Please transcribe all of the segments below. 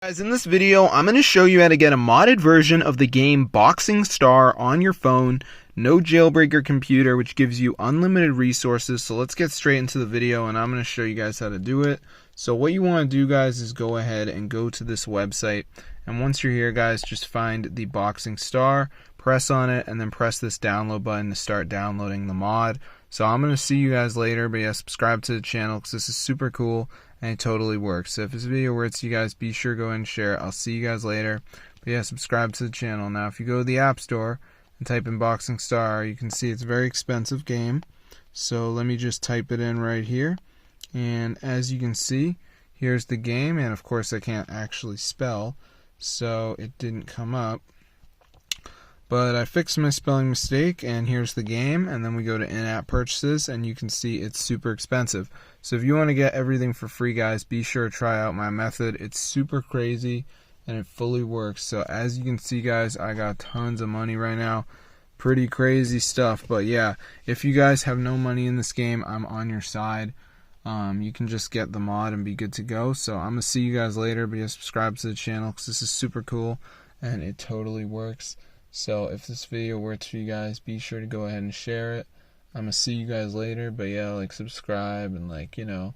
Guys, in this video, I'm going to show you how to get a modded version of the game Boxing Star on your phone, no jailbreaker computer, which gives you unlimited resources. So let's get straight into the video and I'm going to show you guys how to do it. So what you want to do, guys, is go ahead and go to this website. And once you're here, guys, just find the Boxing Star, press on it, and then press this download button to start downloading the mod. So I'm going to see you guys later, but yeah, subscribe to the channel because this is super cool and it totally works. So if this video works, you guys be sure to go ahead and share it. I'll see you guys later. But yeah, subscribe to the channel. Now, if you go to the App Store and type in Boxing Star, you can see it's a very expensive game. So let me just type it in right here. And as you can see, here's the game. And of course, I can't actually spell, so it didn't come up. But I fixed my spelling mistake, and here's the game. And then we go to in-app purchases, and you can see it's super expensive. So if you want to get everything for free, guys, be sure to try out my method. It's super crazy, and it fully works. So as you can see, guys, I got tons of money right now. Pretty crazy stuff. But yeah, if you guys have no money in this game, I'm on your side. You can just get the mod and be good to go. So I'm going to see you guys later. But yeah, subscribe to the channel because this is super cool, and it totally works. So if this video works for you guys, be sure to go ahead and share it. I'm going to see you guys later, but yeah, like, subscribe, and like, you know,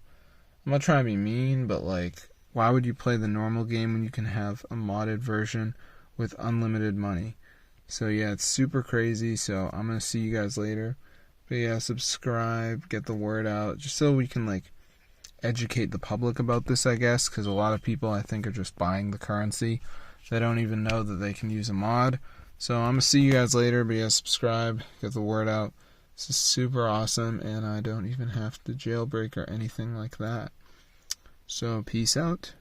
I'm not trying to be mean, but like, why would you play the normal game when you can have a modded version with unlimited money? So yeah, it's super crazy, so I'm going to see you guys later. But yeah, subscribe, get the word out, just so we can like educate the public about this, I guess, because a lot of people, I think, are just buying the currency. They don't even know that they can use a mod. So I'm going to see you guys later, but yeah, subscribe, get the word out. This is super awesome, and I don't even have to jailbreak or anything like that. So peace out.